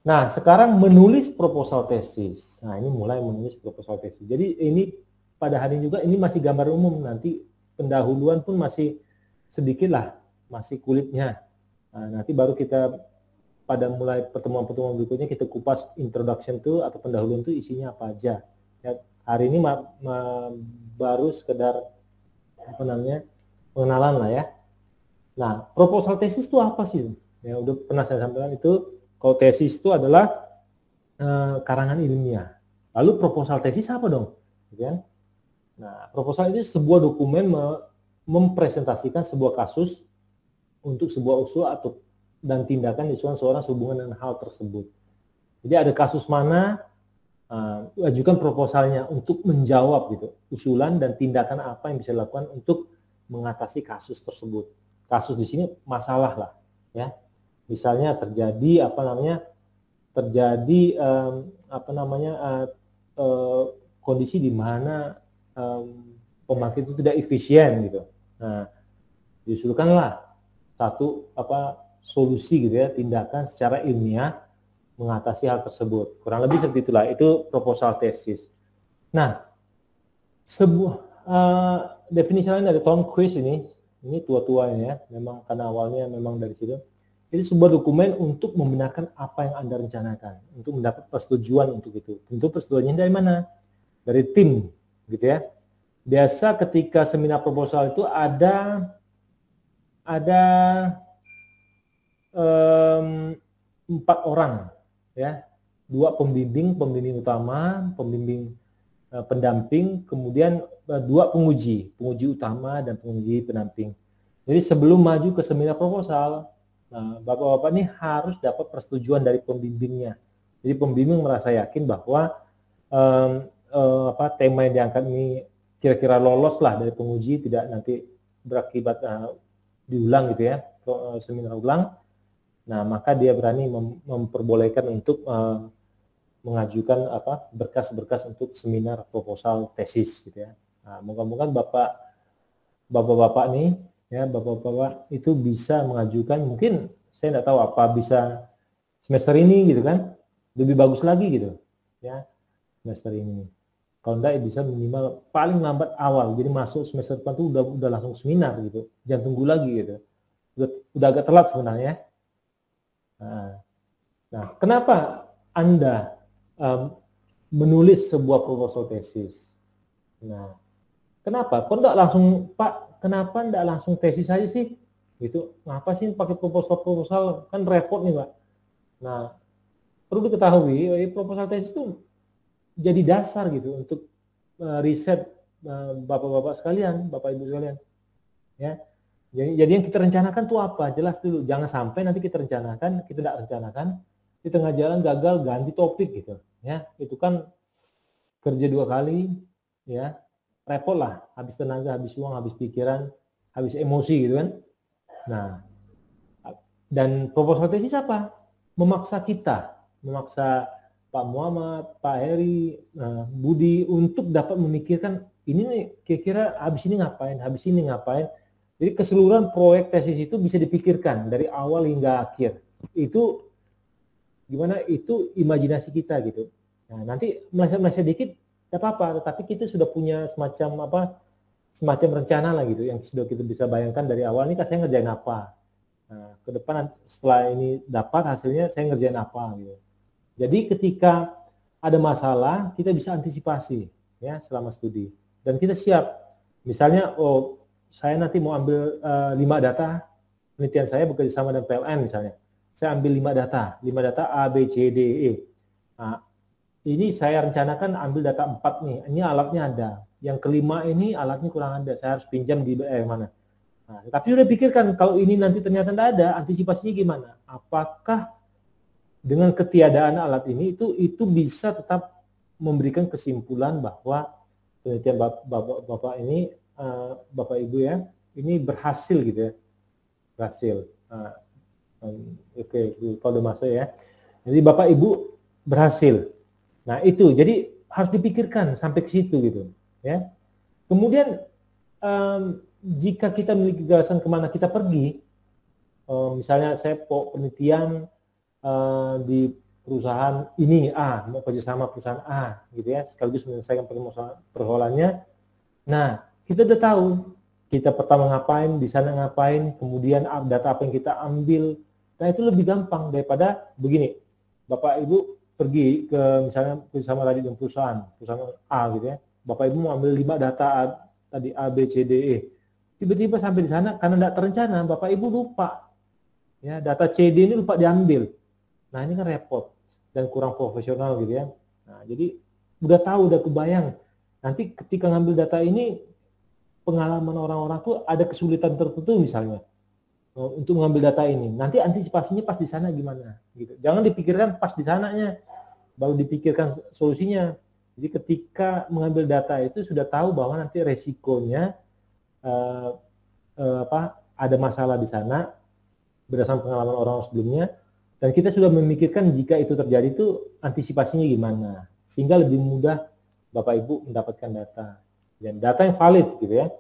Nah, sekarang menulis proposal tesis. Nah, ini mulai menulis proposal tesis. Jadi ini pada hari ini juga ini masih gambar umum, nanti pendahuluan pun masih sedikit lah, masih kulitnya. Nah, nanti baru kita pada mulai pertemuan-pertemuan berikutnya kita kupas introduction itu atau pendahuluan itu isinya apa aja. Ya, hari ini baru sekedar apa namanya pengenalan lah ya. Nah, proposal tesis itu apa sih? Ya, udah pernah saya sampaikan itu. Kalau tesis itu adalah karangan ilmiah. Lalu proposal tesis apa dong? Gitu kan? Nah, proposal ini sebuah dokumen mempresentasikan sebuah kasus untuk sebuah usul atau dan tindakan dilakukan seorang sehubungan dengan hal tersebut. Jadi ada kasus mana, ajukan proposalnya untuk menjawab gitu usulan dan tindakan apa yang bisa dilakukan untuk mengatasi kasus tersebut. Kasus di sini masalah lah, ya. Misalnya terjadi kondisi di mana pembangkit itu tidak efisien gitu. Nah, diusulkanlah satu solusi gitu ya, tindakan secara ilmiah mengatasi hal tersebut. Kurang lebih seperti itulah, itu proposal tesis. Nah, sebuah definisi lain dari Tom Cruise ini tua-tua ini ya, memang karena awalnya memang dari situ. Ini sebuah dokumen untuk membenarkan apa yang Anda rencanakan, untuk mendapat persetujuan untuk itu. Tentu persetujuannya dari mana? Dari tim, gitu ya. Biasa ketika seminar proposal itu ada 4 orang, ya, 2 pembimbing utama, pembimbing pendamping, kemudian 2 penguji utama dan penguji pendamping. Jadi sebelum maju ke seminar proposal, bapak-bapak ini harus dapat persetujuan dari pembimbingnya. Jadi pembimbing merasa yakin bahwa tema yang diangkat ini kira-kira lolos lah dari penguji, tidak nanti berakibat diulang gitu ya, seminar ulang. Nah, maka dia berani memperbolehkan untuk mengajukan berkas-berkas untuk seminar proposal tesis gitu ya. Nah, moga-moga bapak-bapak nih ya, bapak-bapak itu bisa mengajukan, mungkin saya nggak tahu apa bisa semester ini gitu kan, lebih bagus lagi gitu ya semester ini. Kalau enggak bisa minimal paling lambat awal, jadi masuk semester depan tuh udah langsung seminar gitu, jangan tunggu lagi gitu. Udah agak telat sebenarnya. Nah, kenapa Anda menulis sebuah proposal tesis? Nah, kenapa? Kok enggak langsung, Pak, kenapa enggak langsung tesis aja sih? Gitu. Ngapa sih pakai proposal? Kan repot nih, Pak. Nah, perlu diketahui, proposal tesis itu jadi dasar gitu untuk riset bapak-bapak sekalian, bapak ibu sekalian. Ya. Jadi yang kita rencanakan tuh apa? Jelas dulu. Jangan sampai nanti kita rencanakan, kita tidak rencanakan, di tengah jalan gagal ganti topik gitu. Ya, itu kan kerja 2 kali, ya repot lah, habis tenaga, habis uang, habis pikiran, habis emosi gitu kan. Nah, dan proposal tesis apa? Memaksa Pak Muhammad, Pak Heri, Budi untuk dapat memikirkan ini nih kira-kira habis ini ngapain. Jadi keseluruhan proyek tesis itu bisa dipikirkan dari awal hingga akhir. Itu gimana? Itu imajinasi kita gitu. Nah, nanti meleset-meleset dikit tidak apa-apa, tetapi kita sudah punya semacam rencana lah gitu, yang sudah kita bisa bayangkan dari awal, ini kan saya ngerjain apa. Nah, ke depan setelah ini dapat hasilnya, saya ngerjain apa gitu. Jadi ketika ada masalah, kita bisa antisipasi ya selama studi. Dan kita siap. Misalnya, saya nanti mau ambil 5 data, penelitian saya bekerja sama dengan PLN misalnya. Saya ambil 5 data A, B, C, D, E. Nah, ini saya rencanakan ambil data 4 nih, ini alatnya ada. Yang kelima ini alatnya kurang ada, saya harus pinjam di mana. Nah, tapi sudah pikirkan, kalau ini nanti ternyata tidak ada, antisipasinya gimana? Apakah dengan ketiadaan alat ini itu bisa tetap memberikan kesimpulan bahwa penelitian bapak ini, bapak ibu ya, ini berhasil gitu ya, berhasil. Oke, kalau udah masuk ya. Jadi bapak ibu berhasil. Nah itu, jadi harus dipikirkan sampai ke situ gitu, ya. Kemudian jika kita memiliki gagasan kemana kita pergi, misalnya saya penelitian di perusahaan ini A, mau kerja sama perusahaan A, gitu ya, sekaligus menyelesaikan persoalannya. Nah, kita udah tahu kita pertama ngapain, di sana ngapain, kemudian data apa yang kita ambil. Nah, itu lebih gampang daripada begini. Bapak Ibu pergi ke misalnya bersama tadi dengan perusahaan A gitu ya. Bapak Ibu mau ambil 5 data tadi A, B, C, D, E. Tiba-tiba sampai di sana karena tidak terencana, Bapak Ibu lupa. Ya, data C, D ini lupa diambil. Nah, ini kan repot dan kurang profesional gitu ya. Nah, jadi udah tahu, udah kebayang. Nanti ketika ngambil data ini, pengalaman orang-orang tuh ada kesulitan tertentu misalnya untuk mengambil data ini. Nanti antisipasinya pas di sana gimana gitu. Jangan dipikirkan pas di sananya, baru dipikirkan solusinya. Jadi ketika mengambil data itu sudah tahu bahwa nanti resikonya ada masalah di sana berdasarkan pengalaman orang sebelumnya, dan kita sudah memikirkan jika itu terjadi itu antisipasinya gimana, sehingga lebih mudah Bapak Ibu mendapatkan data. Dan data yang valid gitu ya.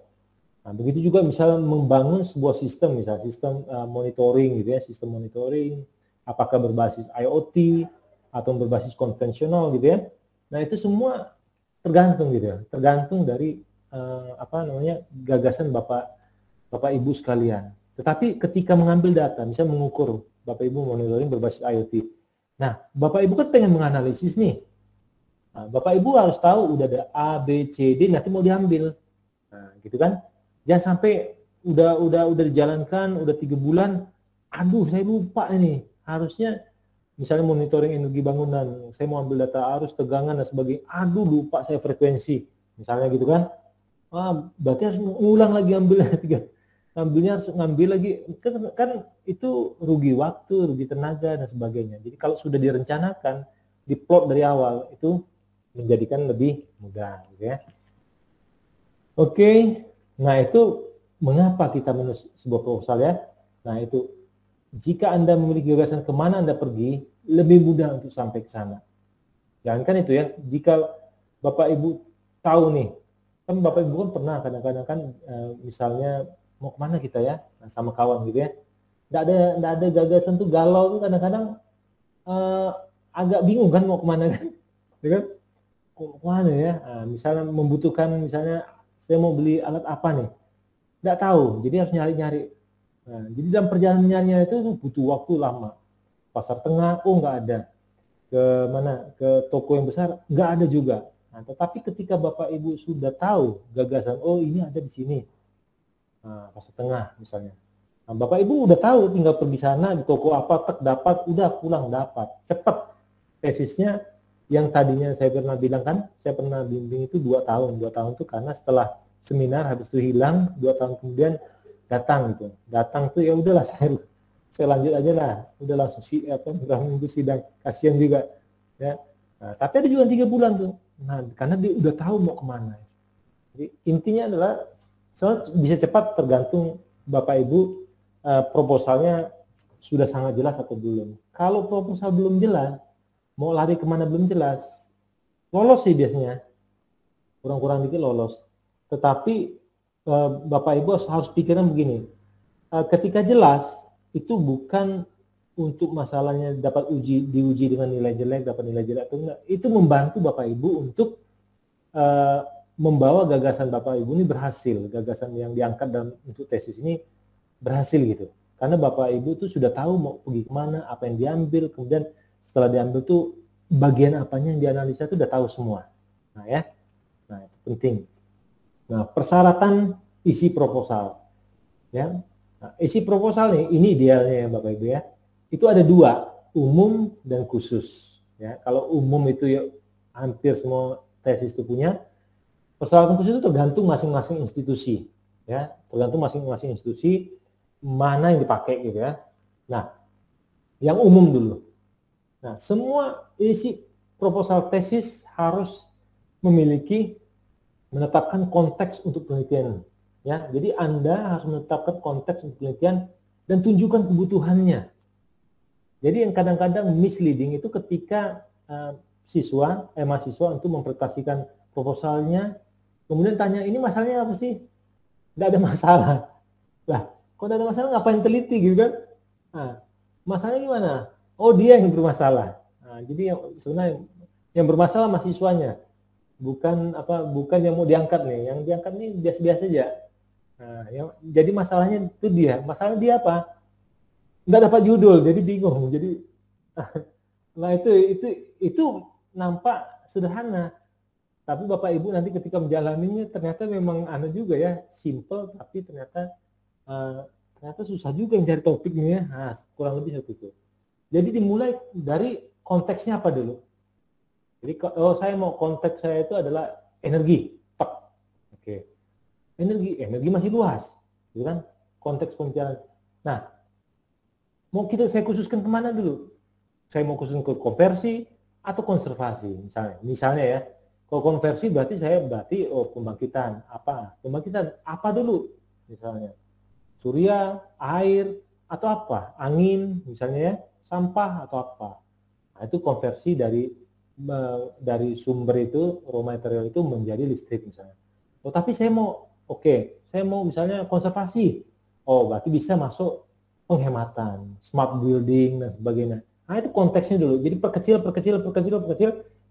Nah, begitu juga misalnya membangun sebuah sistem, misalnya sistem monitoring gitu ya, sistem monitoring apakah berbasis IoT atau berbasis konvensional gitu ya. Nah, itu semua tergantung gitu ya, tergantung dari gagasan Bapak Ibu sekalian. Tetapi ketika mengambil data, misalnya mengukur Bapak Ibu monitoring berbasis IoT. Nah, Bapak Ibu kan pengen menganalisis nih. Nah, Bapak Ibu harus tahu udah ada A, B, C, D, nanti mau diambil. Nah, gitu kan? Jangan sampai udah dijalankan, udah 3 bulan, aduh saya lupa ini. Harusnya misalnya monitoring energi bangunan, saya mau ambil data arus, tegangan dan sebagainya, aduh lupa saya frekuensi. Misalnya gitu kan. Berarti harus ulang lagi ngambilnya harus ngambil lagi, kan itu rugi waktu, rugi tenaga dan sebagainya. Jadi kalau sudah direncanakan, diplot dari awal, itu menjadikan lebih mudah gitu ya. Oke, nah itu mengapa kita menulis sebuah proposal ya. Nah itu jika Anda memiliki gagasan kemana Anda pergi, lebih mudah untuk sampai ke sana. Jangankan itu ya, jika Bapak Ibu tahu nih, kan Bapak Ibu kan pernah kadang-kadang kan misalnya mau kemana kita ya, sama kawan gitu ya, nggak ada gagasan tuh, galau tuh kadang-kadang agak bingung kan mau kemana kan, ya kan? Kemana ya? Nah, misalnya membutuhkan, misalnya saya mau beli alat apa nih, nggak tahu, jadi harus nyari-nyari. Nah, jadi dalam perjalanan nyarinya itu butuh waktu lama. Pasar tengah, oh nggak ada. Ke mana? Ke toko yang besar, nggak ada juga. Nah, tetapi ketika Bapak Ibu sudah tahu gagasan, oh ini ada di sini, nah, pasar tengah misalnya. Nah, Bapak Ibu udah tahu, tinggal pergi sana di toko apa, tek dapat, udah pulang dapat, cepat. Tesisnya yang tadinya saya pernah bilang kan, saya pernah bimbing itu 2 tahun. 2 tahun itu karena setelah seminar habis itu hilang, 2 tahun kemudian datang gitu. Datang tuh ya udahlah saya lanjut aja lah, udah langsung udah minggu sidang, kasihan juga ya. Nah, tapi ada juga 3 bulan tuh. Nah, karena dia udah tahu mau kemana. Jadi intinya adalah bisa cepat tergantung Bapak Ibu proposalnya sudah sangat jelas atau belum. Kalau proposal belum jelas, mau lari kemana belum jelas, lolos sih biasanya, kurang-kurang dikit lolos. Tetapi Bapak Ibu harus pikiran begini, ketika jelas itu bukan untuk masalahnya dapat diuji dengan nilai jelek, dapat nilai jelek atau enggak, itu membantu Bapak Ibu untuk membawa gagasan Bapak Ibu ini berhasil, gagasan yang diangkat dalam untuk tesis ini berhasil gitu. Karena Bapak Ibu tuh sudah tahu mau pergi kemana, apa yang diambil, kemudian setelah diambil tuh bagian apanya yang dianalisa itu udah tahu semua. Nah ya, nah itu penting. Nah persyaratan isi proposal, ya. Nah, isi proposal nih, ini idealnya ya Bapak Ibu ya. Itu ada 2, umum dan khusus. Ya, kalau umum itu ya hampir semua tesis itu punya. Persyaratan khusus itu tergantung masing-masing institusi, ya. Tergantung masing-masing institusi mana yang dipakai gitu ya. Nah, yang umum dulu. Nah, semua isi proposal tesis harus menetapkan konteks untuk penelitian. Ya, jadi Anda harus menetapkan konteks untuk penelitian dan tunjukkan kebutuhannya. Jadi yang kadang-kadang misleading itu ketika mahasiswa untuk mempresentasikan proposalnya, kemudian tanya, ini masalahnya apa sih? Nggak ada masalah. Lah, kok nggak ada masalah, ngapain teliti gitu kan? Nah, masalahnya gimana? Oh, dia yang bermasalah. Nah, Nah, jadi sebenarnya yang bermasalah mahasiswanya, bukan yang mau diangkat nih, yang diangkat nih biasa-biasa aja. Nah, jadi masalahnya dia apa? Nggak dapat judul, jadi bingung. Jadi, nah itu nampak sederhana, tapi Bapak Ibu nanti ketika menjalaninya ternyata memang juga ya, simple, tapi ternyata susah juga yang cari topiknya ya. Nah, kurang lebih seperti itu. Jadi dimulai dari konteksnya apa dulu. Jadi saya mau konteks saya itu adalah energi. Oke. Energi masih luas, gitu kan? Konteks pembicaraan. Nah, saya khususkan kemana dulu? Saya mau khususkan ke konversi atau konservasi misalnya ya. Kalau konversi berarti pembangkitan apa dulu misalnya, surya, air, atau apa, angin misalnya ya, sampah atau apa. Nah, itu konversi dari sumber itu, raw material itu menjadi listrik misalnya. Tapi saya mau misalnya konservasi. Berarti bisa masuk penghematan, smart building dan sebagainya. Nah, itu konteksnya dulu. Jadi perkecil,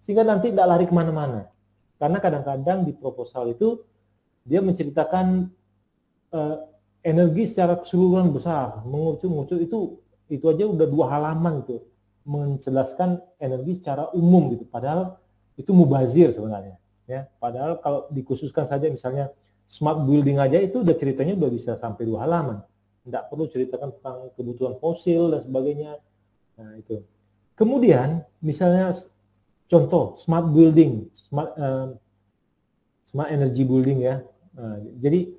sehingga nanti tidak lari kemana-mana. Karena kadang-kadang di proposal itu dia menceritakan energi secara keseluruhan besar, mengucur itu aja udah 2 halaman itu menjelaskan energi secara umum gitu. Padahal itu mubazir sebenarnya. Ya, padahal kalau dikhususkan saja misalnya smart building aja itu udah ceritanya udah bisa sampai 2 halaman. Tidak perlu ceritakan tentang kebutuhan fosil dan sebagainya. Nah, itu. Kemudian misalnya contoh smart building, smart energy building ya. Jadi,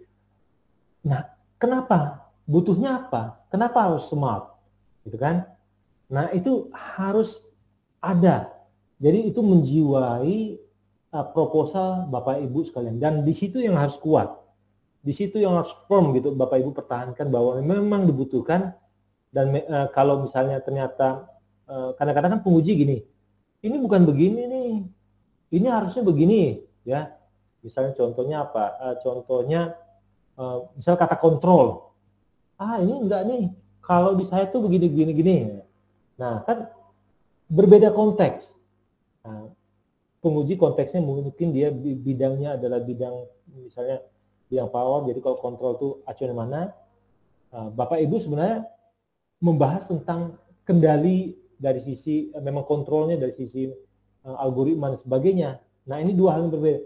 kenapa? Butuhnya apa? Kenapa harus smart? Gitu kan? Nah, itu harus ada. Jadi itu menjiwai proposal Bapak Ibu sekalian. Dan di situ yang harus kuat. Di situ yang harus firm gitu, Bapak Ibu pertahankan bahwa memang dibutuhkan. Dan kalau misalnya ternyata kadang-kadang kan penguji gini, ini bukan begini nih, ini harusnya begini ya. Misalnya contohnya apa? Contohnya misal kata kontrol. Ini enggak nih, kalau di saya tuh begini. Nah, kan berbeda konteks. Nah, penguji konteksnya mungkin dia bidangnya adalah bidang misalnya bidang power, jadi kalau kontrol tuh acuan mana. Bapak Ibu sebenarnya membahas tentang kendali dari sisi memang kontrolnya dari sisi algoritma dan sebagainya. Nah, ini 2 hal yang berbeda.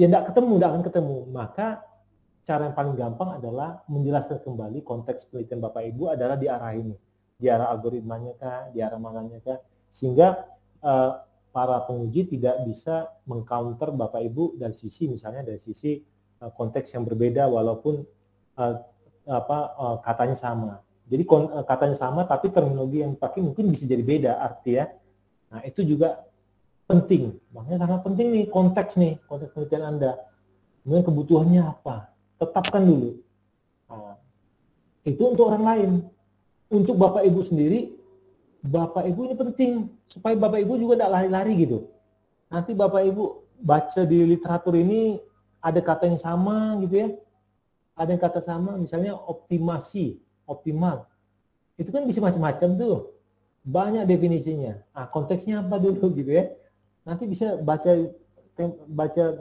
Ya tidak akan ketemu. Maka cara yang paling gampang adalah menjelaskan kembali konteks penelitian Bapak Ibu adalah di arah ini. Di arah algoritmanya kah, di arah mananya kah, sehingga para penguji tidak bisa mengcounter Bapak Ibu dari sisi konteks yang berbeda walaupun katanya sama. Jadi katanya sama tapi terminologi yang dipakai mungkin bisa jadi beda arti ya. Nah, itu juga penting. Makanya sangat penting nih konteks penelitian Anda. Kemudian kebutuhannya apa? Tetapkan dulu. Nah, itu untuk orang lain. Untuk Bapak Ibu sendiri, Bapak Ibu ini penting supaya Bapak Ibu juga tidak lari-lari gitu. Nanti Bapak Ibu baca di literatur ini ada kata yang sama gitu ya. Ada yang kata sama, misalnya optimal. Itu kan bisa macam-macam tuh. Banyak definisinya. Nah, konteksnya apa dulu gitu ya. Nanti bisa baca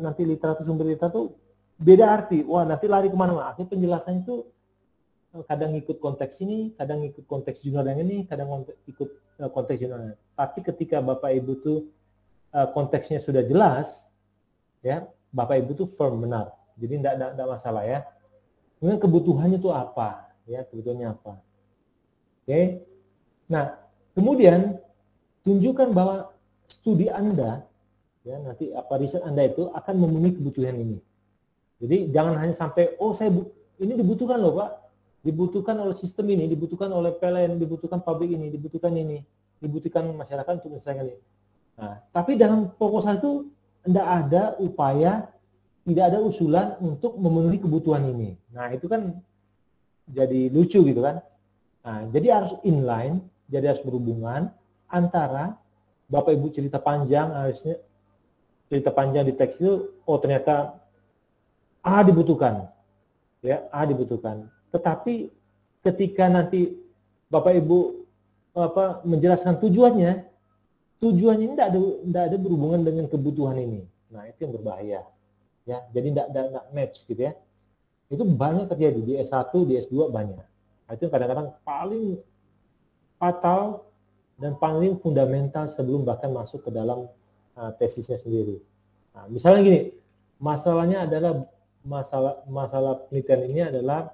nanti sumber literatur beda arti. Wah, nanti lari kemana-mana. Artinya penjelasannya itu kadang ikut konteks ini, kadang ikut konteks jurnal yang ini, kadang ikut konteks jurnal yang ini. Tapi ketika Bapak Ibu tuh konteksnya sudah jelas, ya Bapak Ibu tuh firm benar. Jadi tidak masalah ya. Kemudian kebutuhannya tuh apa? Ya, kebutuhannya apa? Oke. Nah, kemudian tunjukkan bahwa studi Anda, ya nanti riset Anda itu akan memenuhi kebutuhan ini. Jadi jangan hanya sampai, ini dibutuhkan loh Pak, dibutuhkan oleh sistem ini, dibutuhkan oleh PLN, dibutuhkan pabrik ini, dibutuhkan masyarakat untuk menyelesaikan ini. Nah, tapi dalam proposal itu tidak ada upaya, tidak ada usulan untuk memenuhi kebutuhan ini. Nah, itu kan jadi lucu gitu kan. Nah, jadi harus inline, jadi harus berhubungan antara Bapak Ibu cerita panjang, harusnya cerita panjang di teks itu, ternyata A dibutuhkan. Ya, A dibutuhkan. Tetapi ketika nanti Bapak Ibu menjelaskan tujuannya, tujuannya ini tidak ada berhubungan dengan kebutuhan ini. Nah, itu yang berbahaya. Ya, jadi tidak match gitu ya. Itu banyak terjadi di S1, di S2 banyak. Nah, itu kadang-kadang paling fatal dan paling fundamental sebelum bahkan masuk ke dalam tesisnya sendiri. Nah, misalnya gini, masalahnya adalah masalah penelitian ini adalah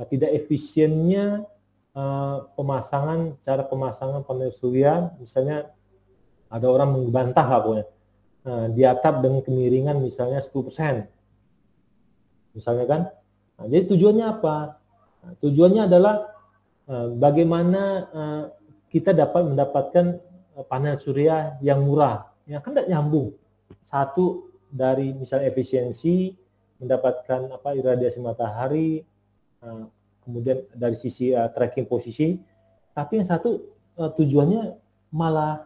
tidak efisiennya cara pemasangan panel surya. Misalnya ada orang membantah lah pokoknya, di atap dengan kemiringan misalnya 10%. Misalnya kan. Nah, jadi tujuannya apa? Nah, tujuannya adalah bagaimana kita dapat mendapatkan panel surya yang murah. Ya kan tidak nyambung. Satu dari misalnya efisiensi, mendapatkan iradiasi matahari, kemudian dari sisi tracking posisi, tapi yang satu tujuannya malah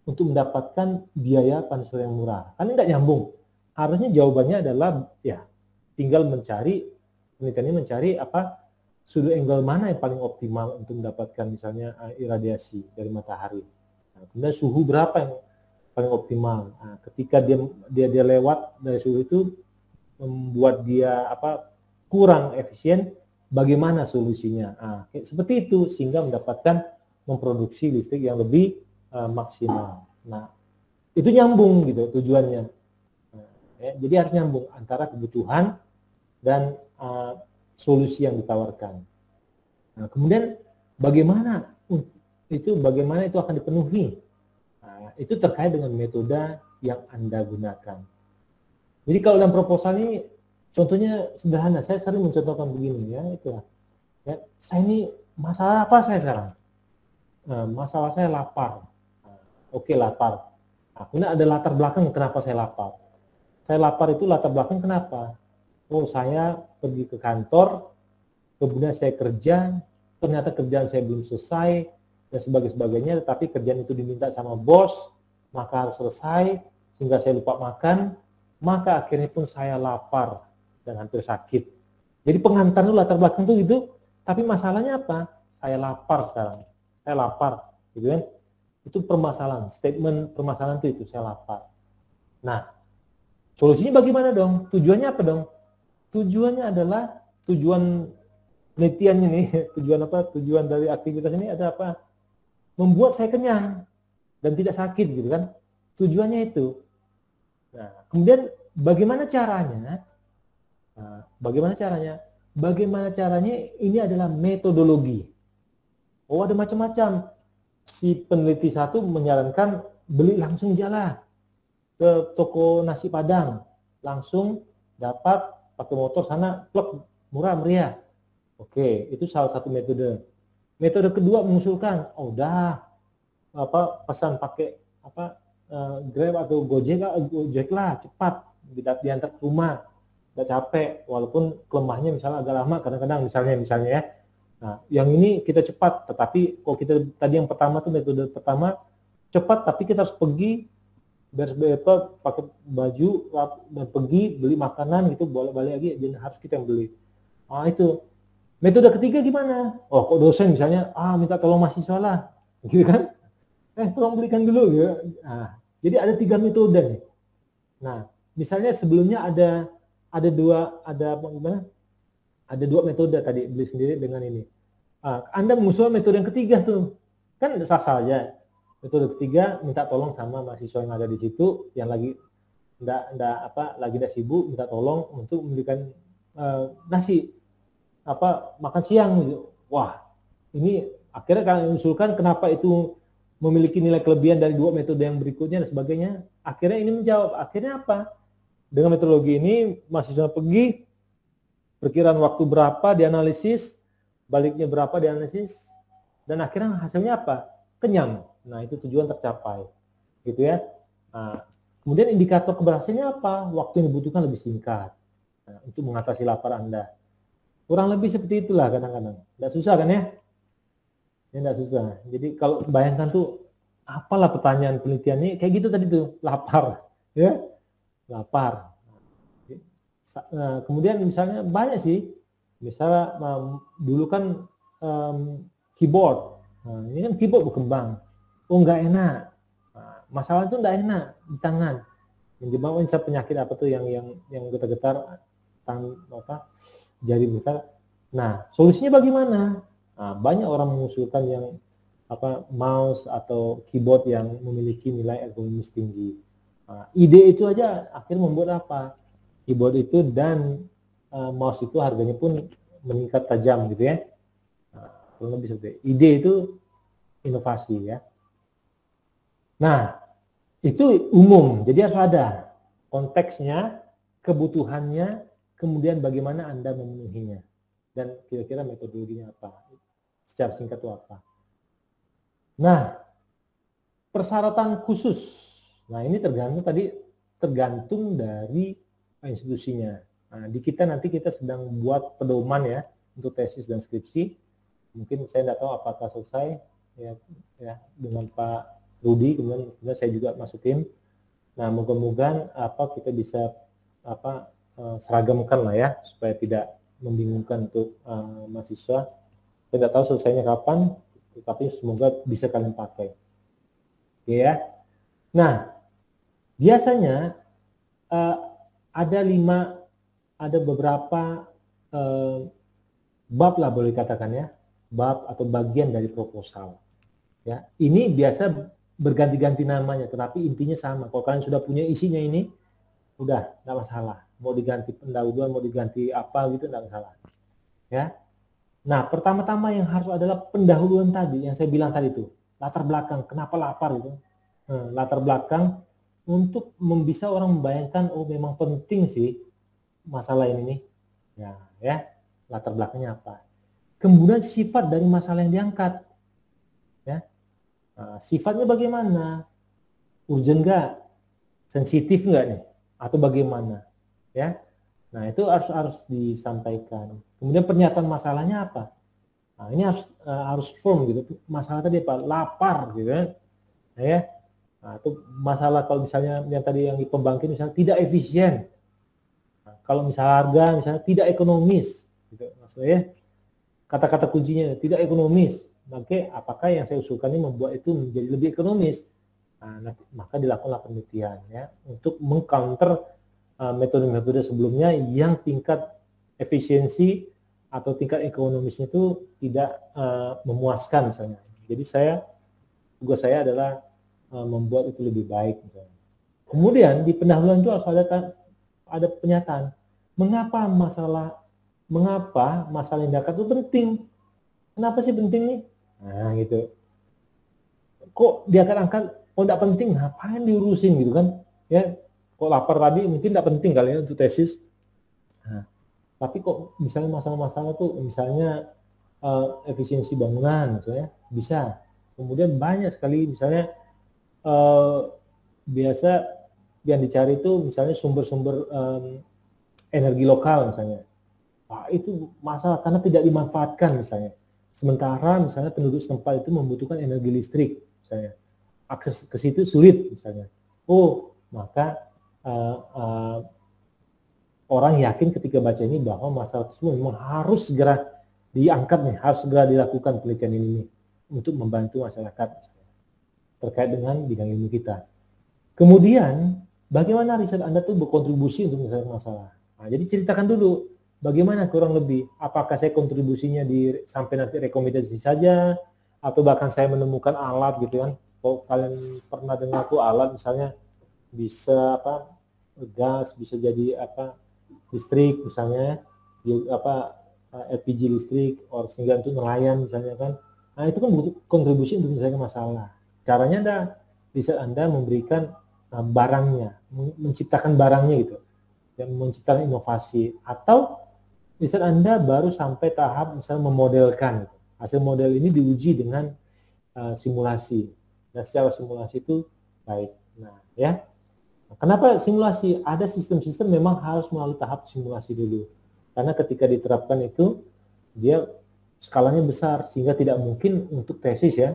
untuk mendapatkan biaya panel surya yang murah. Kan tidak nyambung. Harusnya jawabannya adalah ya tinggal penelitiannya mencari sudut angle mana yang paling optimal untuk mendapatkan misalnya iradiasi dari matahari. Nah, kemudian suhu berapa yang paling optimal. Nah, ketika dia lewat dari suhu itu membuat dia kurang efisien, bagaimana solusinya? Nah, seperti itu sehingga memproduksi listrik yang lebih maksimal. Nah, itu nyambung gitu tujuannya. Nah, ya, jadi harus nyambung antara kebutuhan dan solusi yang ditawarkan. Nah, kemudian bagaimana itu akan dipenuhi? Nah, itu terkait dengan metode yang Anda gunakan. Jadi kalau dalam proposal ini contohnya sederhana, saya sering mencontohkan begini ya, itulah. Ya, saya ini masalah apa saya sekarang? Nah, masalah saya lapar. Nah, oke, lapar. Nah, kemudian ada latar belakang kenapa saya lapar. Saya lapar itu latar belakang kenapa? Oh, saya pergi ke kantor, kemudian saya kerja, ternyata kerjaan saya belum selesai, dan sebagainya, tetapi kerjaan itu diminta sama bos, maka harus selesai, sehingga saya lupa makan, maka akhirnya pun saya lapar dan hampir sakit. Jadi pengantar itu latar belakang itu gitu, tapi masalahnya apa? Saya lapar sekarang, saya lapar, gitu kan? Itu permasalahan, statement permasalahan itu saya lapar. Nah, solusinya bagaimana dong? Tujuannya apa dong? Tujuannya adalah tujuan penelitiannya nih, tujuan dari aktivitas ini ada apa? Membuat saya kenyang dan tidak sakit gitu kan. Tujuannya itu. Nah, kemudian bagaimana caranya? Bagaimana caranya ini adalah metodologi. Oh, ada macam-macam. Si peneliti satu menyarankan beli langsung jalan ke toko nasi Padang, langsung dapat pakai motor sana, plug, murah meriah. Oke, itu salah satu metode. Metode kedua mengusulkan, pesan pakai Grab atau Gojek lah, cepat diantar ke rumah, nggak capek, walaupun kelemahnya misalnya agak lama kadang-kadang misalnya ya. Nah, yang ini kita cepat, tetapi kalau kita tadi yang pertama tuh metode pertama cepat, tapi kita harus pergi beres-beres pakai baju dan pergi beli makanan gitu, bolak-balik lagi, jadi harus kita yang beli. Nah, itu. Metode ketiga gimana? Oh, kok dosen misalnya, minta tolong mahasiswa lah, gitu kan? Tolong belikan dulu ya. Nah, jadi ada 3 metode nih. Nah, misalnya sebelumnya ada dua metode tadi, beli sendiri dengan ini. Anda mengusulkan metode yang ketiga tuh, kan sah saja. Metode ketiga minta tolong sama mahasiswa yang ada di situ yang lagi tidak sibuk, minta tolong untuk memberikan nasi makan siang gitu. Wah, ini akhirnya kalian usulkan kenapa itu memiliki nilai kelebihan dari 2 metode yang berikutnya dan sebagainya. Akhirnya ini menjawab. Akhirnya apa? Dengan metodologi ini mahasiswa pergi, perkiraan waktu berapa dianalisis, baliknya berapa dianalisis, dan akhirnya hasilnya apa? Kenyang. Nah, itu tujuan tercapai, gitu ya. Nah, kemudian indikator keberhasilannya apa? Waktu yang dibutuhkan lebih singkat untuk mengatasi lapar Anda. Kurang lebih seperti itulah kadang-kadang. Nggak susah kan ya? Ya nggak susah. Jadi kalau bayangkan tuh, apalah pertanyaan penelitiannya kayak gitu tadi tuh, lapar, ya, lapar. Nah, kemudian misalnya banyak sih, misalnya dulu kan keyboard. Nah, ini kan keyboard berkembang. Oh, nggak enak. Nah, masalah itu tidak enak di tangan. Menyebabkan penyakit apa tuh yang getar-getar jari bergetar. Nah, solusinya bagaimana? Nah, banyak orang mengusulkan yang mouse atau keyboard yang memiliki nilai ergonomis tinggi. Nah, ide itu aja akhirnya membuat apa? Keyboard itu dan mouse itu harganya pun meningkat tajam gitu ya. Nah, kurang lebih seperti itu. Ide itu inovasi ya. Nah, itu umum, jadi harus ada konteksnya, kebutuhannya, kemudian bagaimana Anda memenuhinya, dan kira-kira metodologinya apa, secara singkat itu apa. Nah, persyaratan khusus, nah ini tergantung dari institusinya. Nah, di kita nanti kita sedang buat pedoman ya untuk tesis dan skripsi. Mungkin saya tidak tahu apakah selesai ya dengan Pak Rudi, kemudian saya juga masuk tim. Nah, moga-moga kita bisa seragamkan lah ya supaya tidak membingungkan untuk mahasiswa. Saya tidak tahu selesainya kapan, tetapi semoga bisa kalian pakai. Oke ya. Nah, biasanya ada beberapa bab lah boleh dikatakan ya, bab atau bagian dari proposal. Ya, ini biasa berganti-ganti namanya, tetapi intinya sama. Kalau kalian sudah punya isinya ini, udah nggak masalah. Mau diganti pendahuluan, mau diganti apa gitu nggak masalah. Ya. Nah, pertama-tama yang harus adalah pendahuluan tadi, yang saya bilang tadi itu, latar belakang. Kenapa lapar itu? Latar belakang untuk bisa orang membayangkan, oh memang penting sih masalah ini nih. Ya, latar belakangnya apa? Kemudian sifat dari masalah yang diangkat. Ya. Nah, sifatnya bagaimana? Urgent nggak? Sensitif nggak nih? Atau bagaimana? Ya. Nah, itu harus disampaikan. Kemudian pernyataan masalahnya apa? Nah, ini harus firm gitu. Masalah tadi apa? Lapar gitu kan. Nah, ya. Nah, itu masalah kalau misalnya yang tadi yang di pembangkit misalnya tidak efisien. Nah, kalau misalnya harga misalnya tidak ekonomis gitu. Maksudnya kata-kata kuncinya tidak ekonomis. Maka apakah yang saya usulkan ini membuat itu menjadi lebih ekonomis? Nah, maka dilakukanlah penelitian ya untuk mengcounter metode-metode sebelumnya yang tingkat efisiensi atau tingkat ekonomisnya itu tidak memuaskan misalnya. Jadi tugas saya adalah membuat itu lebih baik. Misalnya. Kemudian di pendahuluan itu harus ada pernyataan. Mengapa masalah yang diangkat itu penting? Kenapa sih penting nih? Nah gitu. Kok diangkat-angkat? Oh tidak penting, ngapain diurusin gitu kan? Ya, kok lapar tadi mungkin tidak penting kali ya untuk tesis. Nah, tapi kok misalnya masalah-masalah tuh misalnya efisiensi bangunan misalnya bisa. Kemudian banyak sekali misalnya biasa yang dicari itu misalnya sumber-sumber energi lokal misalnya. Wah, itu masalah karena tidak dimanfaatkan misalnya. Sementara misalnya penduduk setempat itu membutuhkan energi listrik misalnya. Akses ke situ sulit misalnya. Oh, maka orang yakin ketika baca ini bahwa masalah tersebut memang harus segera diangkat nih, harus segera dilakukan penelitian ini untuk membantu masyarakat terkait dengan bidang ilmu kita. Kemudian, bagaimana riset Anda tuh berkontribusi untuk menyelesaikan masalah? Nah, jadi ceritakan dulu bagaimana kurang lebih, apakah saya kontribusinya sampai nanti rekomendasi saja, atau bahkan saya menemukan alat gitu kan. Kalau kalian pernah dengar tuh alat misalnya bisa gas, bisa jadi listrik misalnya, LPG listrik, sehingga untuk nelayan misalnya kan. Nah itu kan butuh kontribusi untuk menyelesaikan masalah. Caranya riset Anda memberikan barangnya, menciptakan barangnya gitu, dan menciptakan inovasi. Atau riset Anda baru sampai tahap misalnya memodelkan. Hasil model ini diuji dengan simulasi. Dan secara simulasi itu baik. Nah, ya. Kenapa simulasi? Ada sistem-sistem memang harus melalui tahap simulasi dulu. Karena ketika diterapkan itu, dia skalanya besar, sehingga tidak mungkin untuk tesis ya.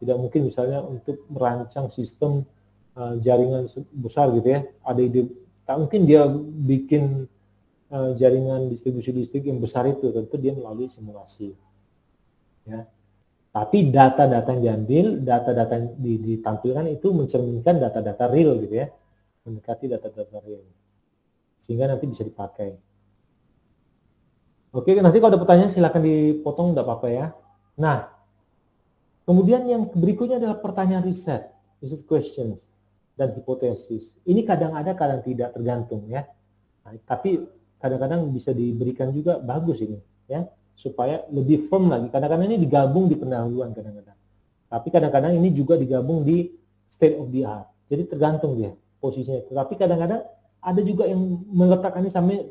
Tidak mungkin misalnya untuk merancang sistem jaringan besar gitu ya. Ada ide, tak mungkin dia bikin jaringan distribusi listrik yang besar itu, tentu dia melalui simulasi. Ya. Tapi data-data yang diambil, data-data yang ditampilkan itu mencerminkan data-data real gitu ya, mendekati data-data real, sehingga nanti bisa dipakai. Oke, nanti kalau ada pertanyaan silakan dipotong, nggak apa-apa ya. Nah, kemudian yang berikutnya adalah pertanyaan riset, research questions, dan hipotesis. Ini kadang ada, kadang tidak, tergantung ya. Nah, tapi kadang-kadang bisa diberikan juga, bagus ini ya, supaya lebih firm lagi. Kadang-kadang ini digabung di pendahuluan kadang-kadang. Tapi kadang-kadang ini juga digabung di state of the art. Jadi tergantung dia posisinya. Tapi kadang-kadang ada juga yang meletakkannya sampai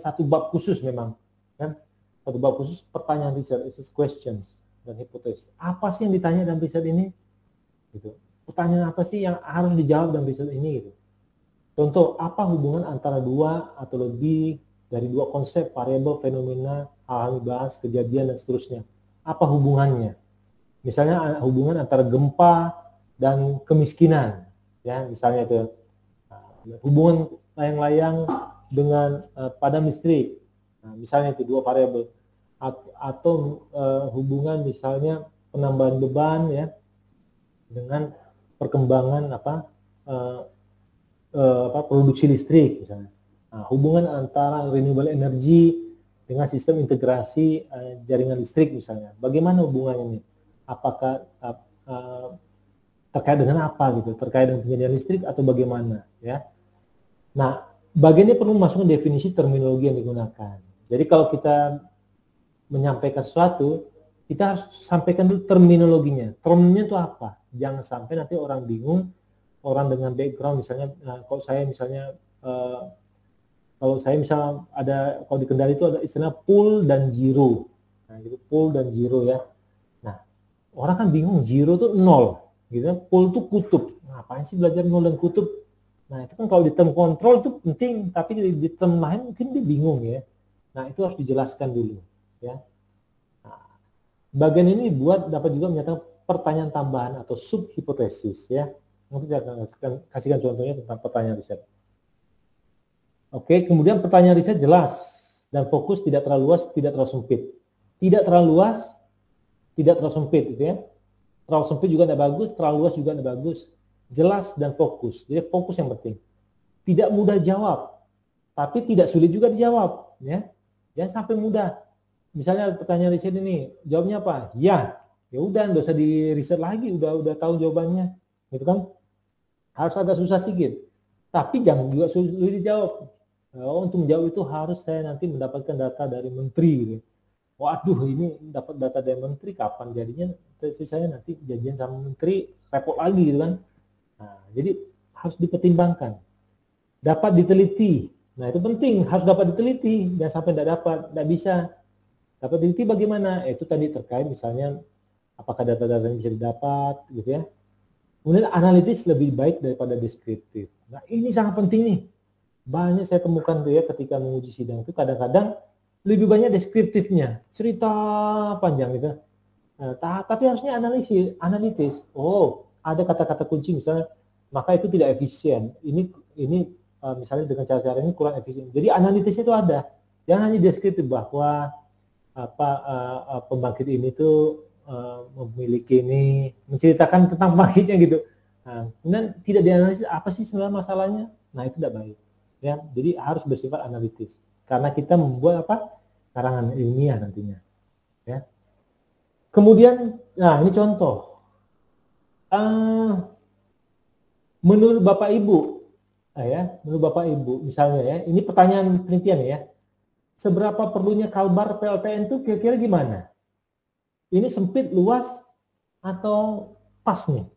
satu bab khusus memang, kan? Satu bab khusus pertanyaan riset, questions dan hipotesis. Apa sih yang ditanya dalam riset ini? Gitu. Pertanyaan apa sih yang harus dijawab dalam riset ini? Gitu. Contoh, apa hubungan antara dua atau lebih dari dua konsep, variabel, fenomena, hal-hal dibahas, kejadian, dan seterusnya? Apa hubungannya? Misalnya hubungan antara gempa dan kemiskinan, ya misalnya itu hubungan layang-layang dengan padam listrik, nah, misalnya itu dua variabel, atau hubungan misalnya penambahan beban ya dengan perkembangan produksi listrik misalnya. Nah, hubungan antara renewable energy dengan sistem integrasi jaringan listrik misalnya. Bagaimana hubungannya ini? Apakah terkait dengan apa gitu? Terkait dengan penyediaan listrik atau bagaimana ya? Nah, bagian ini perlu masuk ke definisi terminologi yang digunakan. Jadi kalau kita menyampaikan sesuatu, kita harus sampaikan dulu terminologinya. Termnya itu apa? Jangan sampai nanti orang bingung, orang dengan background misalnya, kalau saya misalnya ada, kalau di Kendari itu ada istilah pull dan zero. Nah, itu pull dan zero ya. Nah, orang kan bingung, zero itu nol, gitu. Pull itu kutub. Ngapain sih belajar nol dan kutub? Nah, itu kan kalau di term kontrol itu penting, tapi di term lain mungkin dia bingung ya. Nah, itu harus dijelaskan dulu ya. Nah, bagian ini buat dapat juga menyatakan pertanyaan tambahan atau sub hipotesis ya. Nanti saya akan kasihkan contohnya tentang pertanyaan riset. Oke, kemudian pertanyaan riset jelas dan fokus, tidak terlalu luas, tidak terlalu sempit. Tidak terlalu luas, tidak terlalu sempit gitu ya. Terlalu sempit juga tidak bagus, terlalu luas juga tidak bagus. Jelas dan fokus. Jadi fokus yang penting. Tidak mudah jawab, tapi tidak sulit juga dijawab ya. Jangan sampai mudah. Misalnya pertanyaan riset ini, jawabnya apa? Ya. Ya udah, nggak usah di riset lagi, udah tahu jawabannya. Gitu kan? Harus agak susah sedikit. Tapi jangan juga sulit dijawab. Untuk menjawab itu harus saya nanti mendapatkan data dari menteri gitu. Waduh, ini dapat data dari menteri, kapan jadinya tesis saya nanti janjian sama menteri, repot lagi gitu kan. Nah, jadi harus dipertimbangkan. Dapat diteliti. Nah, itu penting, harus dapat diteliti. Dan sampai tidak bisa. Dapat diteliti bagaimana? Itu tadi terkait misalnya apakah data-data yang bisa didapat gitu ya. Kemudian analitis lebih baik daripada deskriptif. Nah, ini sangat penting nih. Banyak saya temukan tuh ya ketika menguji sidang itu kadang-kadang lebih banyak deskriptifnya, cerita panjang gitu. Tapi harusnya analitis. Oh, ada kata-kata kunci misalnya, maka itu tidak efisien. Ini misalnya dengan cara-cara ini kurang efisien. Jadi analitisnya itu ada. Jangan hanya deskriptif bahwa pembangkit ini tuh memiliki ini, menceritakan tentang pembangkitnya gitu. Nah, kemudian tidak dianalisis apa sih sebenarnya masalahnya. Nah, itu tidak baik. Ya, jadi harus bersifat analitis. Karena kita membuat karangan ilmiah nantinya. Ya. Kemudian, nah ini contoh. Menurut Bapak Ibu, menurut Bapak Ibu, misalnya ya, ini pertanyaan penelitian ya. Seberapa perlunya kalbar PLTN itu kira-kira gimana? Ini sempit, luas, atau pas nih?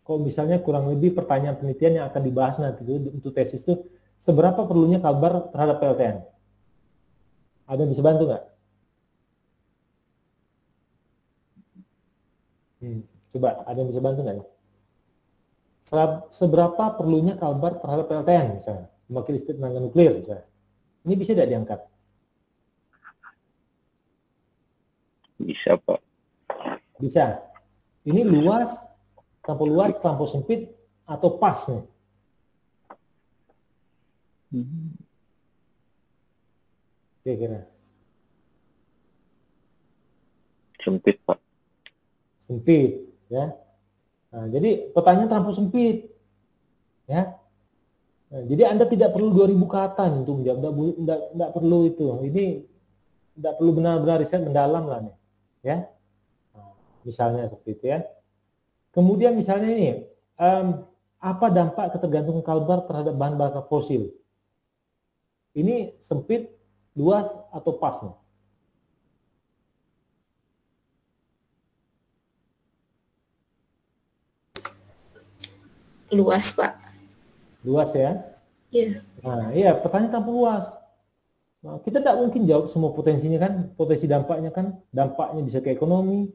Kalau misalnya kurang lebih pertanyaan penelitian yang akan dibahas nanti itu untuk tesis itu, seberapa perlunya kalbar terhadap PLTN? Ada yang bisa bantu nggak? Coba, ada yang bisa bantu nggak nih? Seberapa perlunya kalbar terhadap PLTN misalnya? Pembangkit listrik tenaga nuklir misalnya. Ini bisa tidak diangkat? Bisa, Pak. Bisa. Ini luas, terlampau sempit, atau pas nih? Kira-kira. Sempit, Pak. sempit, ya. Nah, jadi pertanyaan terlampau sempit, ya. Nah, jadi Anda tidak perlu 2000 kata untuk menjawab, enggak perlu itu. Ini enggak perlu benar-benar riset mendalam lah nih, ya. Nah, misalnya seperti itu ya. Kemudian misalnya ini, apa dampak ketergantungan Kalbar terhadap bahan bakar fosil? Ini sempit, luas, atau pas nih? Luas, Pak. Luas ya? Iya. Nah, iya, pertanyaan tanpa luas. Nah, kita tidak mungkin jawab semua potensinya kan, potensi dampaknya kan, dampaknya bisa ke ekonomi,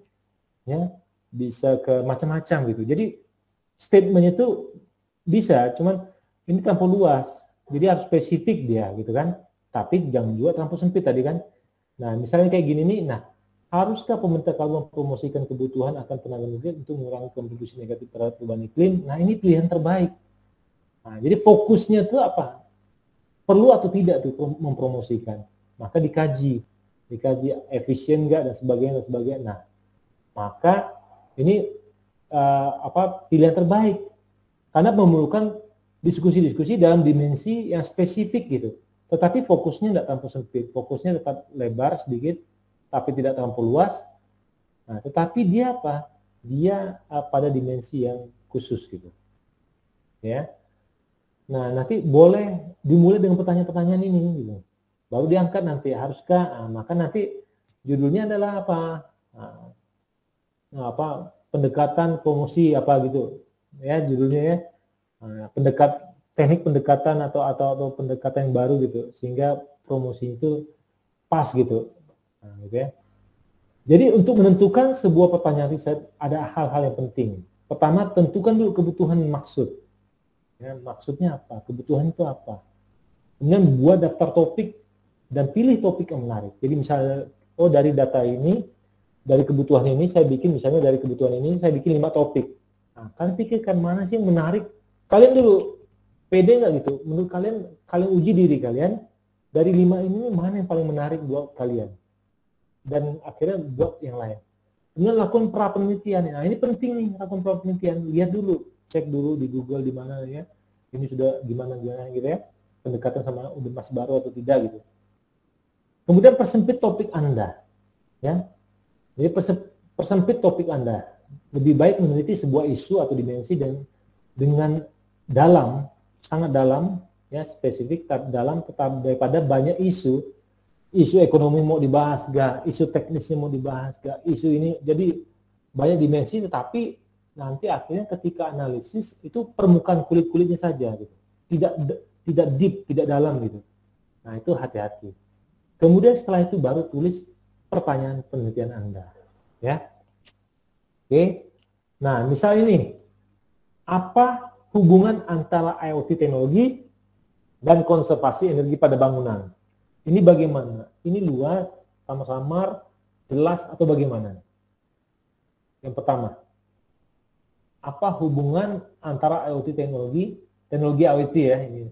ya, bisa ke macam-macam gitu. Jadi statementnya itu bisa, cuman ini terlalu luas, jadi harus spesifik dia gitu kan. Tapi jangan juga terlalu sempit tadi kan. Nah, misalnya kayak gini nih, nah haruskah pemerintah kalau mempromosikan kebutuhan akan tenaga nuklir untuk mengurangi kontribusi negatif terhadap perubahan iklim? Nah, ini pilihan terbaik. Nah, jadi fokusnya itu apa? Perlu atau tidak tuh mempromosikan? Maka dikaji efisien nggak dan sebagainya. Nah, maka ini pilihan terbaik karena memerlukan diskusi-diskusi dalam dimensi yang spesifik gitu. Tetapi fokusnya tidak terlalu sempit, fokusnya tetap lebar sedikit, tapi tidak terlalu luas. Nah, tetapi dia apa? Dia pada dimensi yang khusus gitu, ya. Nah, nanti boleh dimulai dengan pertanyaan-pertanyaan ini, gitu. Baru diangkat nanti, haruskah? Maka nanti judulnya adalah apa? Pendekatan promosi apa gitu, ya judulnya ya. Teknik pendekatan atau pendekatan yang baru gitu, sehingga promosi itu pas gitu. Nah, gitu ya. Jadi untuk menentukan sebuah pertanyaan riset ada hal-hal yang penting. Pertama, tentukan dulu kebutuhan maksud. Ya, maksudnya apa? Kebutuhan itu apa? Kemudian buat daftar topik dan pilih topik yang menarik. Jadi misalnya, dari data ini, dari kebutuhan ini saya bikin 5 topik. Nah, kalian pikirkan mana sih yang menarik? Kalian dulu pede nggak gitu? Menurut kalian uji diri kalian, dari 5 ini mana yang paling menarik buat kalian? Dan akhirnya buat yang lain. Kemudian lakukan pra-penelitian. Nah, ini penting nih, lakukan pra-penelitian. Lihat dulu, cek dulu di Google di mana ya. Ini sudah gimana gitu ya. Pendekatan sama udah masih baru atau tidak gitu. Kemudian persempit topik Anda. Ya. Jadi persempit topik Anda. Lebih baik meneliti sebuah isu atau dimensi dan dengan dalam, sangat dalam, ya spesifik, dalam tetap daripada banyak isu ekonomi mau dibahas gak, isu teknisnya mau dibahas gak, isu ini, jadi banyak dimensi, tetapi nanti akhirnya ketika analisis itu permukaan kulit-kulitnya saja gitu, tidak deep, tidak dalam gitu. Nah, itu hati-hati. Kemudian setelah itu baru tulis pertanyaan penelitian Anda, ya. Oke. Nah, misal ini, apa hubungan antara IoT teknologi dan konservasi energi pada bangunan? Ini bagaimana? Ini luas, samar-samar, jelas, atau bagaimana? Yang pertama, apa hubungan antara IoT teknologi IoT ya, ini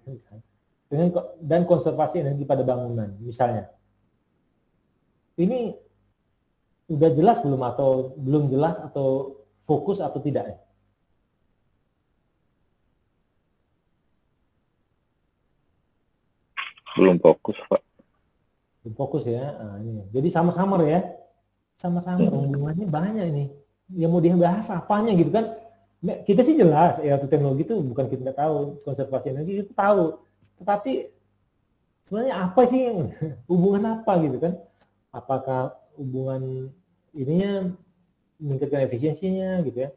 dan konservasi energi pada bangunan, misalnya. Ini udah jelas belum atau belum jelas atau fokus atau tidak ya? Belum fokus, Pak. Fokus ya. Nah, ini. Jadi sama-sama ya. Sama-sama hubungannya banyak ini. Yang mau dibahas apanya gitu kan. Kita sih jelas ya, teknologi itu bukan kita nggak tahu, konservasi energi itu tahu. Tetapi sebenarnya apa sih hubungan apa gitu kan? Apakah hubungan ininya meningkatkan efisiensinya gitu ya.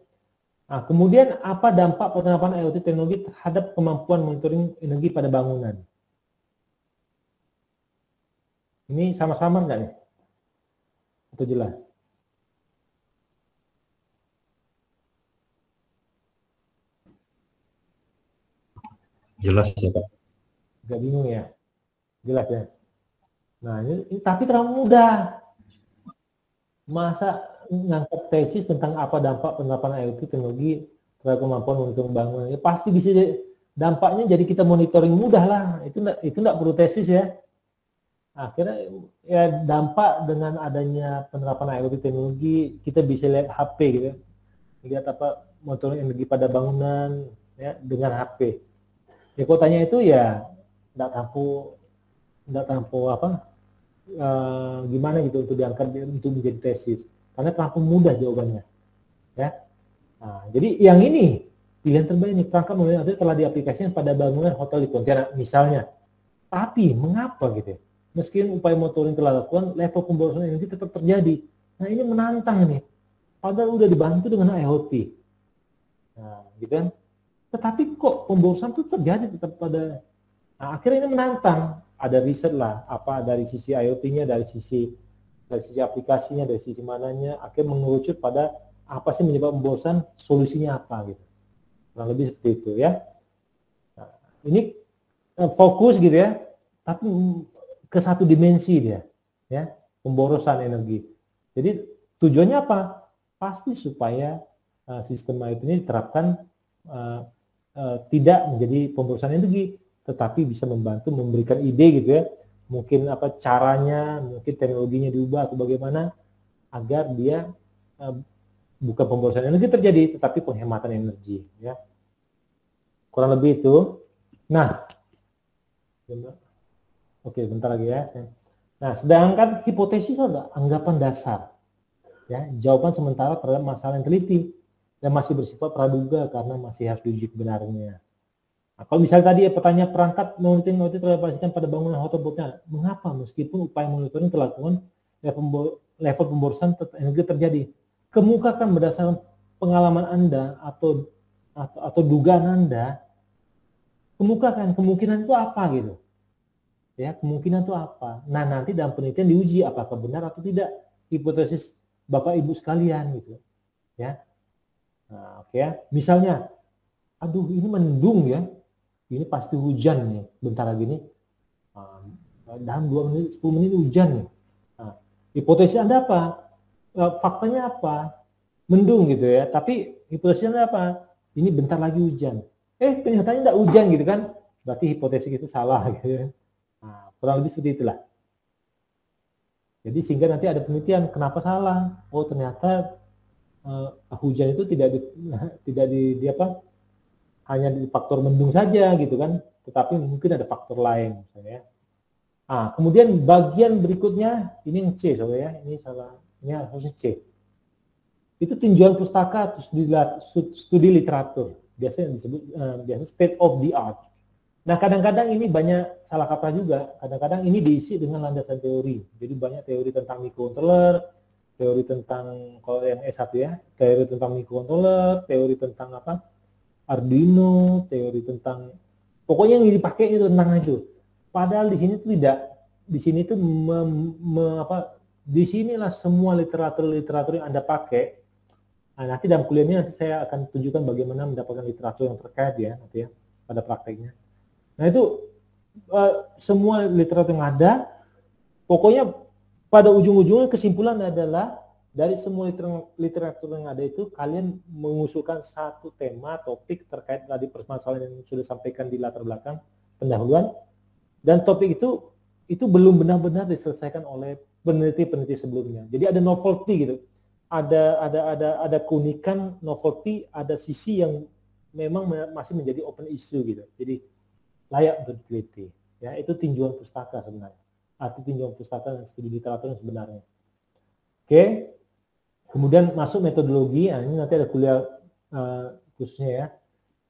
Nah, kemudian apa dampak penerapan IoT teknologi terhadap kemampuan monitoring energi pada bangunan? Ini sama-sama enggak nih? Atau jelas? Jelas ya, Pak. Enggak bingung ya? Jelas ya? Nah, ini tapi terlalu mudah. Masa ngangkat tesis tentang apa dampak penerapan IoT teknologi terhadap kemampuan monitoring bangunan? Ya, pasti bisa dampaknya jadi kita monitoring mudah lah. Itu enggak perlu tesis ya. Akhirnya ya dampak dengan adanya penerapan IoT teknologi, kita bisa lihat HP gitu ya. Lihat apa monitoring energi pada bangunan ya dengan HP. Ya kotanya itu ya nggak tampu apa gimana gitu untuk diangkat untuk menjadi tesis karena terlalu mudah jawabannya ya. Nah, jadi yang ini pilihan terbaik nih, perangkat monitoring IoT telah diaplikasikan pada bangunan hotel di Pontianak misalnya. Tapi mengapa gitu ya? Meskipun upaya monitoring telah dilakukan, level pemborosan energi tetap terjadi. Nah ini menantang nih. Padahal udah dibantu dengan IoT. Nah, gitu kan? Tetapi kok pemborosan itu terjadi tetap pada. Nah, akhirnya ini menantang. Ada riset lah, apa dari sisi IoT-nya, dari sisi aplikasinya, dari sisi mananya, akhirnya mengerucut pada apa sih menyebab pemborosan, solusinya apa gitu. Kurang lebih seperti itu ya. Nah, ini fokus gitu ya, tapi ke satu dimensi dia, ya, pemborosan energi. Jadi tujuannya apa? Pasti supaya sistem IoT ini diterapkan tidak menjadi pemborosan energi, tetapi bisa membantu memberikan ide gitu ya, mungkin apa caranya, mungkin teknologinya diubah atau bagaimana agar dia bukan pemborosan energi terjadi, tetapi penghematan energi, ya. Kurang lebih itu. Nah, oke, bentar lagi ya. Nah, sedangkan hipotesis adalah anggapan dasar, ya, jawaban sementara terhadap masalah yang teliti dan masih bersifat praduga karena masih harus diuji kebenarannya. Nah, kalau misalnya tadi pertanyaan perangkat monitoring IoT teraplikasikan pada bangunan hotel Pontianak, mengapa meskipun upaya monitoring telah dilakukan level pemborosan energi terjadi? Kemukakan berdasarkan pengalaman Anda atau dugaan Anda, kemukakan kemungkinan itu apa gitu. Ya, kemungkinan itu apa? Nah, nanti dalam penelitian diuji apakah benar atau tidak hipotesis Bapak Ibu sekalian gitu. Ya. Nah, oke ya. Misalnya, aduh ini mendung ya. Ini pasti hujan nih. Bentar lagi nih. Dalam 2 menit, 10 menit hujan nih. Nah, hipotesis Anda apa? Faktanya apa? Mendung gitu ya. Tapi hipotesis Anda apa? Ini bentar lagi hujan. Ternyata enggak hujan gitu kan. Berarti hipotesis itu salah gitu ya. Nah, kurang lebih seperti itulah. Jadi sehingga nanti ada penelitian kenapa salah. Oh ternyata hujan itu tidak di apa hanya di faktor mendung saja gitu kan, tetapi mungkin ada faktor lain misalnya. Ah kemudian bagian berikutnya ini yang C soalnya ya, ini salah, ini harusnya C. Itu tinjauan pustaka atau studi literatur, biasanya disebut biasa state of the art. Nah, kadang-kadang ini banyak salah kaprah juga. Kadang-kadang ini diisi dengan landasan teori. Jadi banyak teori tentang microcontroller, teori tentang kalau yang S1 ya, teori tentang microcontroller, teori tentang apa? Arduino, teori tentang pokoknya yang dipakai itu tentang itu. Padahal di sini tuh tidak. Di sini tuh di sinilah semua literatur yang Anda pakai. Nah, nanti dalam kuliah ini nanti saya akan tunjukkan bagaimana mendapatkan literatur yang terkait ya nanti ya pada prakteknya. Nah itu semua literatur yang ada, pokoknya pada ujung-ujungnya kesimpulan adalah dari semua literatur yang ada itu kalian mengusulkan satu tema topik terkait tadi permasalahan yang sudah sampaikan di latar belakang pendahuluan, dan topik itu belum benar-benar diselesaikan oleh peneliti-peneliti sebelumnya. Jadi ada novelty gitu, ada keunikan novelty, ada sisi yang memang masih menjadi open issue gitu. Jadi layak untuk diteliti. Ya, itu tinjauan pustaka sebenarnya. Arti tinjauan pustaka dan studi literatur yang sebenarnya. Oke. Kemudian masuk metodologi. Nah, ini nanti ada kuliah khususnya ya.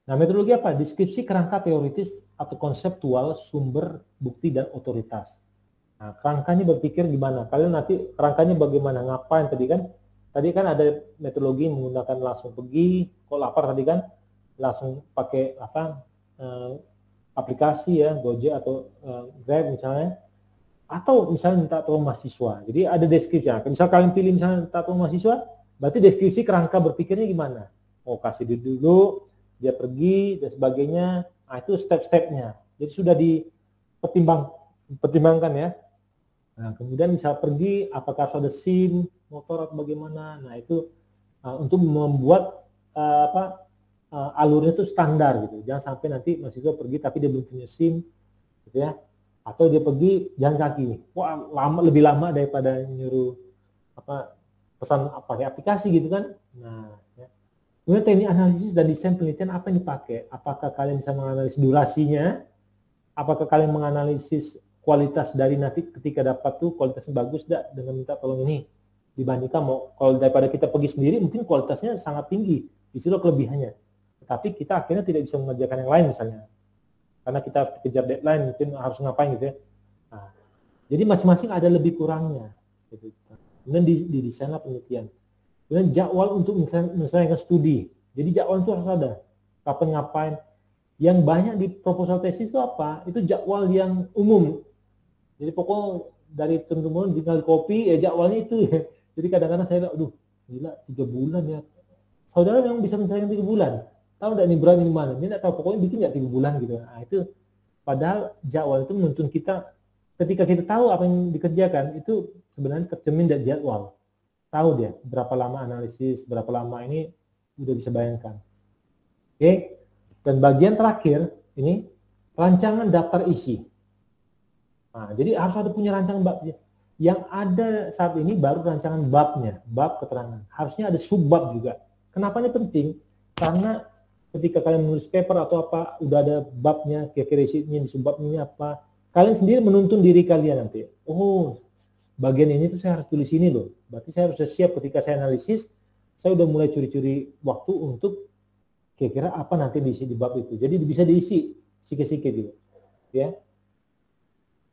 Nah, metodologi apa? Deskripsi kerangka teoritis atau konseptual sumber bukti dan otoritas. Nah, kerangkanya berpikir gimana? Kalian nanti kerangkanya bagaimana? Ngapain tadi kan? Tadi kan ada metodologi menggunakan langsung pergi. Kalau lapar tadi kan langsung pakai apa? Aplikasi ya, Gojek atau Grab misalnya, atau misalnya minta tolong mahasiswa. Jadi ada deskripsi. Misal kalian pilih misalnya minta tolong mahasiswa, berarti deskripsi kerangka berpikirnya gimana? Oh kasih dulu, dia pergi dan sebagainya. Nah itu step-stepnya. Jadi sudah dipertimbangkan ya. Nah kemudian misal pergi, apakah harus ada SIM, motor atau bagaimana? Nah itu untuk membuat alurnya itu standar gitu. Jangan sampai nanti mahasiswa pergi tapi dia belum punya SIM gitu ya. atau dia pergi jalan kaki. Wah, lebih lama daripada nyuruh pesan pakai aplikasi gitu kan. Nah, ya. Kemudian teknik analisis dan desain penelitian apa yang dipakai? Apakah kalian bisa menganalisis durasinya? Apakah kalian menganalisis kualitas dari nanti ketika dapat tuh kualitasnya bagus enggak dengan minta tolong ini? Dibandingkan kalau daripada kita pergi sendiri mungkin kualitasnya sangat tinggi. Di situ kelebihannya. Tapi kita akhirnya tidak bisa mengerjakan yang lain misalnya. Karena kita harus kejar deadline, mungkin harus ngapain gitu ya. Nah, jadi masing-masing ada lebih kurangnya. Gitu. Kemudian didesainlah penelitian. Kemudian jadwal untuk menyelesaikan studi. Jadi jadwal itu harus ada. Kapan ngapain. Yang banyak di proposal tesis itu apa? Itu jadwal yang umum. Jadi pokoknya dari turun-temurun tinggal copy, jadwalnya itu. Jadi kadang-kadang saya aduh, gila 3 bulan ya. Saudara memang bisa menyelesaikan 3 bulan. Tahu enggak nih berani di mana? Dia enggak tahu, pokoknya bikin enggak 3 bulan gitu. Nah, itu padahal jadwal itu menuntun kita ketika kita tahu apa yang dikerjakan itu sebenarnya tercermin dari jadwal. Tahu dia berapa lama analisis, berapa lama ini udah bisa bayangkan. Oke. Dan bagian terakhir ini rancangan daftar isi. Nah, jadi harus ada punya rancangan babnya. Yang ada saat ini baru rancangan babnya, bab keterangan. Harusnya ada subbab juga. Kenapa ini penting? Karena ketika kalian menulis paper atau apa, udah ada babnya, kira-kira isinya di subbab ini apa, kalian sendiri menuntun diri kalian nanti. Oh, bagian ini tuh saya harus tulis ini loh. Berarti saya harus siap ketika saya analisis, saya udah mulai curi-curi waktu untuk kira-kira apa nanti diisi di bab itu. Jadi bisa diisi sikit-sikit gitu. Ya.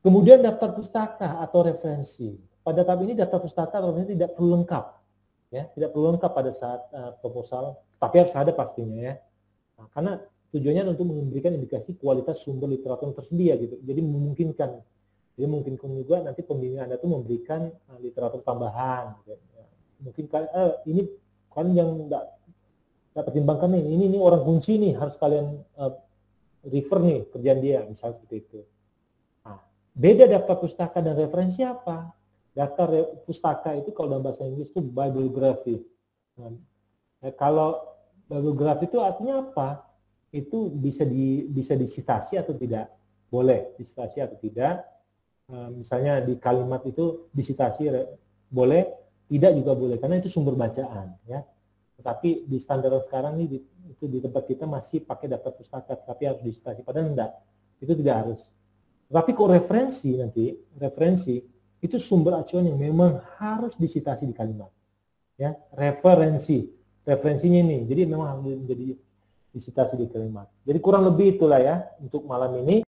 Kemudian daftar pustaka atau referensi. Pada tahap ini daftar pustaka atau referensi tidak perlu lengkap. Ya, tidak perlu lengkap pada saat proposal, tapi harus ada pastinya ya. Nah, karena tujuannya untuk memberikan indikasi kualitas sumber literatur yang tersedia gitu. Jadi memungkinkan. Jadi memungkinkan juga nanti pembimbing Anda itu memberikan literatur tambahan. Gitu. Ya. Mungkin ini kan yang enggak pertimbangkan nih, ini orang kunci nih, harus kalian refer nih kerjaan dia, misalnya seperti itu. Nah, beda daftar pustaka dan referensi apa? Daftar pustaka itu kalau dalam bahasa Inggris itu bibliography. Nah, kalau bibliografi itu artinya apa? Itu bisa disitasi atau tidak? Boleh disitasi atau tidak. Misalnya di kalimat itu disitasi boleh, tidak juga boleh karena itu sumber bacaan ya. Tetapi di standar sekarang nih itu di tempat kita masih pakai daftar pustaka, tapi harus disitasi. Padahal enggak, itu tidak harus. Tapi kok referensi itu sumber acuan yang memang harus disitasi di kalimat. Ya, referensinya ini. Jadi memang harus menjadi disitasi di kalimat. Jadi kurang lebih itulah ya untuk malam ini.